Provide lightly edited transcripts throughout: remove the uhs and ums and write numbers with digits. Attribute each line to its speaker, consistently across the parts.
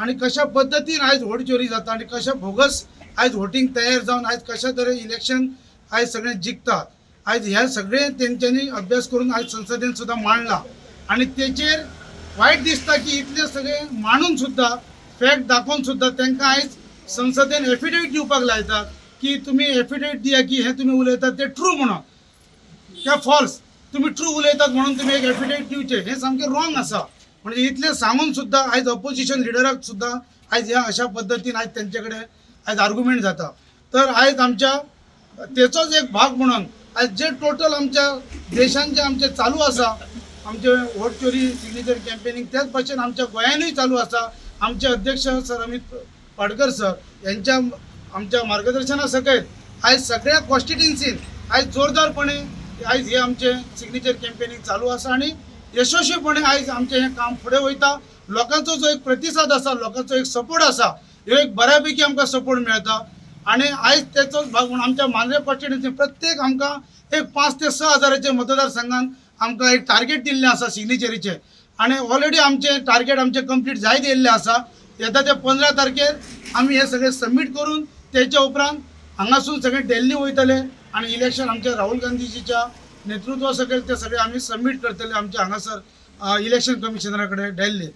Speaker 1: आणि कशा पद्धतीन आज वोट चोरी जाता आणि कशा बोगस आज वोटिंग तयार जावन आज कशा तरे इलेक्शन आज सगळे जिखतात आज ह्या सगळे तेंच्यांनी अभ्यास करून आज संसदेन सुद्धा मांडला आणि तेचेर वाईट दिसता की इतले सगळे मांडून सुद्धा फॅक्ट दाखवून सुद्धा त्यांना आज संसदेन एफिडेविट दिवपाक लायतात की तुम्ही एफिडेविट दिया की हे तुम्ही उलयतात ते ट्रू म्हणून क्या फॉल्स तुम्ही ट्रू उलयतात म्हणून तुम्ही एक एफिडेविट दिवचे हे सामके रॉंग आसा म्हणजे इतले सांगून सुद्धा आज ऑपोजिशन लिडराक सुद्धा आज ह्या अशा पद्धतीन आज त्यांच्याकडे आज आर्ग्युमेंट जाता तर आज आमच्या तेचोच एक भाग म्हणून आज जे टोटल आमच्या देशांचे आमचे चालू आसा आमचे वोट चोरी सिग्नेचर कॅम्पेनिंग त्याच भाशेन आमच्या गोंयानूय चालू आसा आमचे अध्यक्ष सर अमित पाडकर सर यांच्या आमच्या मार्गदर्शना सकयल आज सगळ्या कॉन्स्टिट्युन्सीन आज जोरदारपणे आज हे आमचे सिग्नेचर कॅम्पेनिंग चालू आसा आणि यशस्वीपणे आज आमचे हे काम फुडें वयता लोकांचो जो एक प्रतिसाद आसा लोकांचो एक सपोर्ट आसा ह्यो एक बऱ्यापैकी आमकां सपोर्ट मेळटा आणि आज त्याचोच भाग म्हणून आमच्या मांद्रे कॉन्स्टिट्युन्सी प्रत्येक आमकां एक 5 ते 6 हजाराचे मतदारसंघात आमकां एक टार्गेट दिल्लें आसा सिग्नेचरीचे आणि ऑलरेडी आमचे टार्गेट आमचे कंप्लीट जायत येयल्ले आसा येता ते 15 तारखेर आमी हे सगळे सबमीट करून त्याच्या उपरांत हांगासून सगळे दिल्ली वयतले आणि इलेक्शन आमच्या राहुल गांधीजीच्या नेतृत्वा सकयल ते सगळे आमी सबमीट करतले आमच्या हांगासर इलेक्शन कमिशनराकडे दिल्ली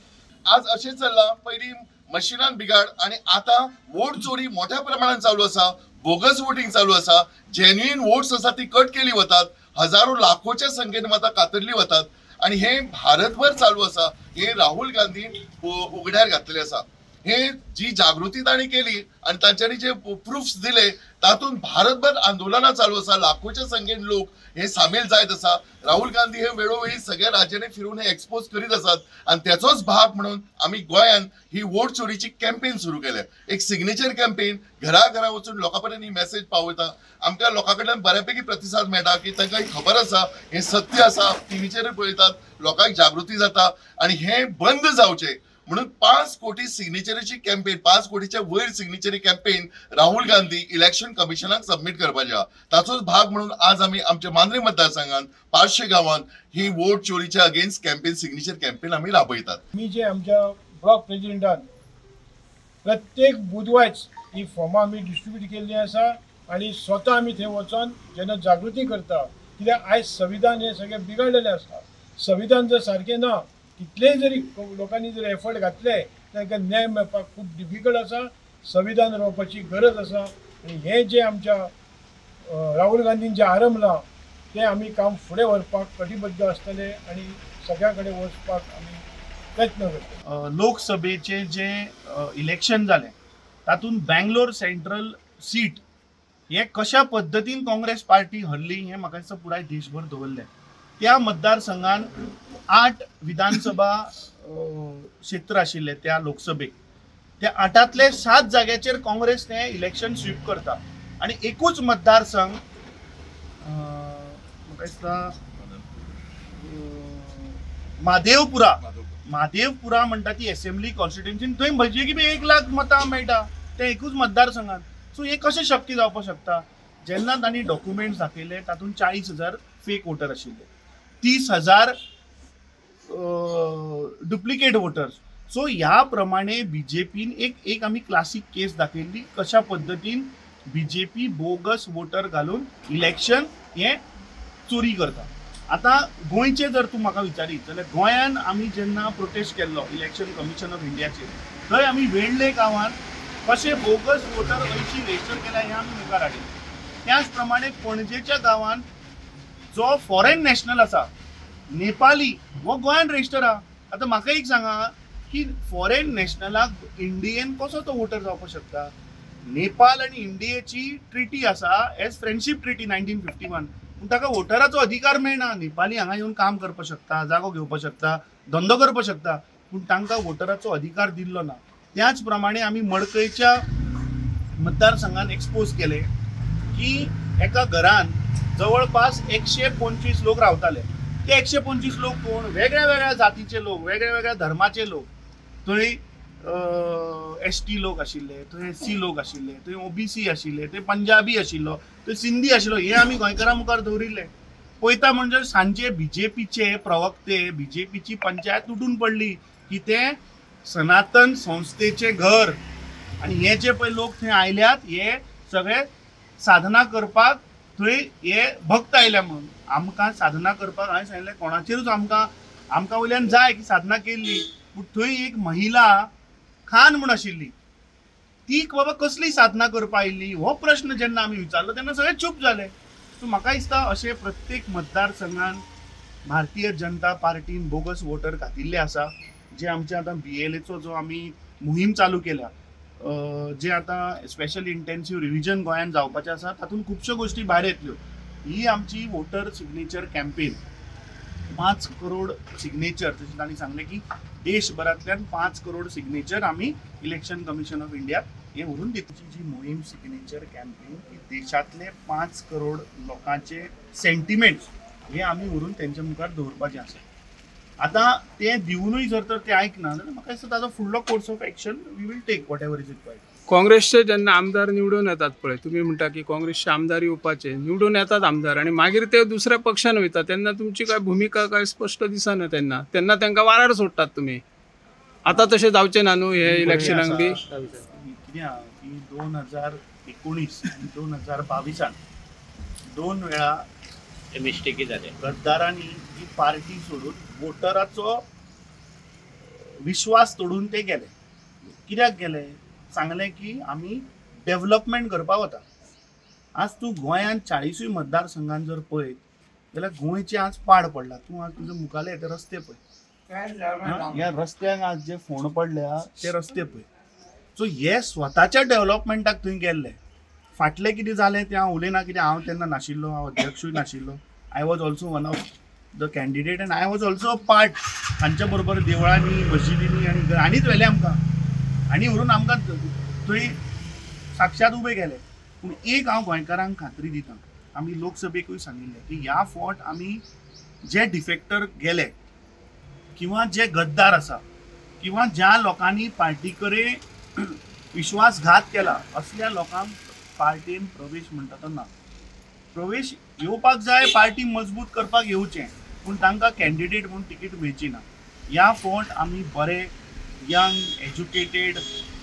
Speaker 2: आज अशें चल्लां पयलीं मशिनान बिगाड आणि आता वोट चोरी मोठ्या प्रमाणात चालू आसा बोगस वोटिंग चालू आसा जेन्युइन वोट्स आसा ती कट केली वतात हजारो लाखोच्या संख्येन मतां कातरली वतात आणि हे भारतभर चालू आसा हे राहुल गांधीन उघड्यार घातलेले आसा हे जी जागृती तांणी केली आणि तांच्यांनी जे प्रूफ्स दिले तातूंत भारतभर आंदोलनां चालू आसा लाखोच्या संख्येन लोक हे सामील जायत आसा राहुल गांधी हे वेळोवेळी सगळ्या राज्यांनी फिरून हे एक्सपोज करीत आसात आणि त्याचोच भाग म्हणून आम्ही गोंयान ही वोट चोरीची कॅम्पेन सुरू केल्या एक सिग्नेचर कॅम्पेन घरा वचून लोकांपर्यंत ही मेसेज पावयता आमकां लोकांकडल्यान बऱ्यापैकी प्रतिसाद मेळटा की तांकां खबर आसा हे सत्य आसा टीव्हीचेर पळयतात लोकांक जागृती जाता आणि हे बंद जावचे म्हणून 5 कोटी सिग्नेचरीची कॅम्पेन 5 कोटीच्या वयर signatory campaign Rahul Gandhi election कमिशनाक सबमीट करपाचे आहा ताचोच भाग म्हणून आज आम्ही आमच्या मांद्रे मतदारसंघात 500 गावांत ही वोट चोरीच्या अगेन्स्ट कॅम्पेन सिग्नेचर कॅम्पेन आम्ही राबयतात
Speaker 3: मी जे आमच्या ब्लॉक प्रेसिडेंटान प्रत्येक बुधवारच ही फॉर्मां आमी डिस्ट्रीब्यूट केल्ली आसा आणि स्वता आमी थंय वचोन जेन्ना जागृती करता कित्याक आयज संविधान हे सगळें बिगडलेलें आसा संविधान जर सारकें ना कितलेय जरी लोकांनी जर एफर्ट घातले तांकां न्याय मेळपाक खूब डिफिकल्ट आसा संविधान रावपाची गरज आसा आनी हे जे आमच्या राहुल गांधीन जे आरंभलां ते आमी काम फुडें व्हरपाक कटिबद्ध आसतले आनी सगळ्या कडेन वचपाक आमी प्रयत्न करतले
Speaker 4: लोकसभेचे जे इलेक्शन जालें तातूंत बँगलोर सेंट्रल सीट हे कशा पद्दतीन काँग्रेस पार्टी हरली हे म्हाका दिसता पुराय देशभर दवरलें त्या मतदारसंघान 8 विधानसभा क्षेत्र आशिल्ले त्या लोकसभेक त्या 8तले 7 जाग्याचेर काँग्रेस ते इलेक्शन स्वीप करता आणि एकूच मतदारसंघ म्हाका दिसता महादेवपुरा म्हणटा ती असेंब्ली कॉन्स्टिट्युएन्सी थंय म्हणजे की 1 लाख मतां मेळटा त्या एकूच मतदारसंघात सो हे कशें शक्य जावपाक शकता जेन्ना तांणी डॉक्युमेंट्स दाखयले तातूंत 40,000 फेक वोटर आशिल्ले 30,000 डुप्लिकेट वोटर्स सो ह्या प्रमाणे बीजेपीन एक आमी क्लासीक केस दाखयल्ली कशा पद्दतीन बीजेपी बोगस वोटर घालून इलेक्शन हे चोरी करता आता गोंयचे जर तूं म्हाका विचारीत जाल्यार गोंयान आमी जेन्ना प्रोटेस्ट केल्लो इलेक्शन कमिशन ऑफ इंडियाचेर थंय आमी वेळ्ळे गांवांत कशे बोगस वोटर अंयशी रजिस्टर केला हे आमी मुखार हाडिल्ले त्याच प्रमाणे पणजेच्या गांवांत जो फॉरेन नॅशनल आसा नेपाली वो गोंयान रजिस्टर आहा आता म्हाका एक सांगा की फॉरेन नॅशनलाक इंडियन कसो तो वोटर जावपाक शकता नेपाल आणि इंडियेची ट्रिटी आसा एज फ्रेंडशीप ट्रिटी 1951 पूण ताका वोटराचो अधिकार मेळना नेपाली हांगा येवन काम करपाक शकता जागो घेवपाक शकता धंदो करपाक शकता पूण तांकां वोटराचो अधिकार दिल्लो ना त्याच प्रमाणे आमी मडकयच्या मतदारसंघात एक्सपोज केले की एका घरान जवळपास 125 लोक रावताले ते 125 लोक कोण वेगळ्या वेगळ्या जातीचे लोक वेगळ्या वेगळ्या धर्माचे लोक थंय ST लोक आशिल्ले थंय SC लोक आशिल्ले थंय OBC आशिल्ले थंय पंजाबी आशिल्लो थंय सिंधी आशिल्लो हे आमी गोंयकारां मुखार दवरिल्ले पळयता म्हणजे सांजे बीजेपीचे प्रवक्ते बीजेपीची पंचायत तुटून पडली की ते सनातन संस्थेचे घर आणि हे जे पळय लोक थंय आयल्यात हे सगळे साधना करपाक थंय हे भक्त आयल्या म्हणून आमकां साधना करपाक हांवें सांगिल्लें कोणाचेरूच आमकां वयल्यान जाय की साधना केल्ली पूण थंय एक महिला खान म्हूण आशिल्ली ती बाबा कसली साधना करपा आयिल्ली हो प्रश्न जेन्ना आमी विचारलो तेन्ना सगळे चूप जाले. सो म्हाका दिसता अशे प्रत्येक मतदारसंघान भारतीय जनता पार्टीन बोगस वोटर घातिल्ले आसा. जे आमचे आतां BLAचो जो आमी मोहीम चालू केल्या जे आतां स्पेशल इंटेन्सिव्ह रिव्हिजन गोंयान जावपाचें आसा तातूंत खुबश्यो गोश्टी भायर येतल्यो. ही आमची voter signature campaign 5 crore signature जशें तांणी सांगलें की देशभरांतल्यान 5 करोड सिग्नेचर आमी इलेक्शन कमिशन ऑफ इंडिया हे व्हरून दिवची जी मोहीम सिग्नेचर कॅम्पेन ही देशांतले 5 करोड लोकांचे सेंटिमेंट्स हे आमी व्हरून तेंच्या मुखार दवरपाचें आसा. आतां ते दिवनूय जर तर ते आयकना जाल्यार म्हाका दिसता ताजो फुडलो course of action we will take what is required.
Speaker 5: काँग्रेसचे जेन्ना आमदार निवडून येतात पळय तुम्ही म्हणटा की काँग्रेसचे आमदार येवपाचे निवडून येतात आमदार आणि मागीर ते दुसऱ्या पक्षान वयता तेन्ना तुमची काय भूमिका काय स्पश्ट दिसना तेन्ना तांकां वारार सोडटात तुमी. आतां तशें जावचें ना न्हू हे इलेक्शनाक बी.
Speaker 4: कित्याक की 2019 आनी 2022 दोन वेळा
Speaker 6: मिस्टेकी जाले.
Speaker 4: गद्दारांनी ही पार्टी सोडून वोटराचो विश्वास तोडून ते गेले. कित्याक गेले सांगलें की आमी डेव्हलपमेंट करपाक वता. आज तूं गोंयान 40 मतदारसंघान जर पळयत जाल्यार गोंयचे आज पाड पडला. तूं आज तुजे मुखाले ते रस्ते पळय ह्या रस्त्याक आज जे फोंड पडल्या ते रस्ते पळय. सो हे स्वताच्या डेव्हलपमेंटाक थंय गेल्ले. फाटलें कितें जालें तें हांव उलयना कित्याक हांव तेन्ना नाशिल्लो हांव अध्यक्षूय नाशिल्लो. I was also one of the candidate end I was also a part हांच्या बरोबर देवळांनी मस्जिदींनी आनीच व्हेले आमकां आनी व्हरून आमकां थंय साक्षात उबे केले. पूण एक हांव गोंयकारांक खात्री दिता आमी लोकसभेकूय सांगिल्लें की ह्या फावट आमी जे डिफेक्टर गेले किंवा जे गद्दार आसा किंवा ज्या लोकांनी पार्टी कडेन विश्वासघात केला असल्या लोकांक पार्टीन प्रवेश म्हणटा तो ना. प्रवेश येवपाक जाय पार्टी मजबूत करपाक येवचें पूण तांकां कॅन्डिडेट म्हणून तिकीट मेळची ना. ह्या फावट आमी बरे यंग एज्युकेटेड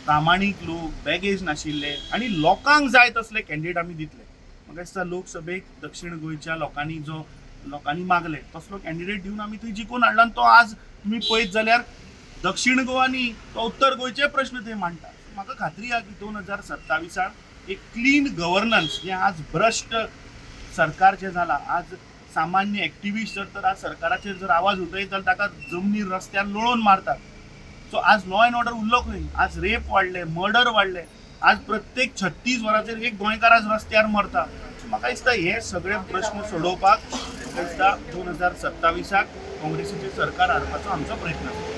Speaker 4: प्रामाणीक लोक बॅगेज नाशिल्ले आनी लोकांक जाय तसले कॅन्डिडेट आमी दितले. म्हाका दिसता लोकसभेक दक्षिण गोंयच्या लोकांनी मागले तसलो कॅन्डिडेट दिवन आमी थंय जिखून हाडला. तो आज तुमी पळयत जाल्यार दक्षिण गोवा न्ही तो उत्तर गोंयचे प्रश्न थंय मांडटा. म्हाका खात्री आहा की 2027 एक क्लीन गव्हर्नन्स जे आज भ्रष्ट सरकार जे जाला आज सामान्य एक्टिविस्ट तर आज सरकाराचेर जर आवाज उठयत जाल्यार ताका जमनी रस्त्यार लोळोवन मारतात. सो आज लॉ एंड ऑर्डर उरलो खंय. आज रेप वाडले मर्डर वाडले. आज प्रत्येक 36 वरांचेर एक गोंयकार आज रस्त्यार मरता. म्हाका दिसता हे सगळे प्रश्न सोडोवपाक म्हाका दिसता 2027 काँग्रेसीचें सरकार हाडपाचो आमचो प्रयत्न आसा.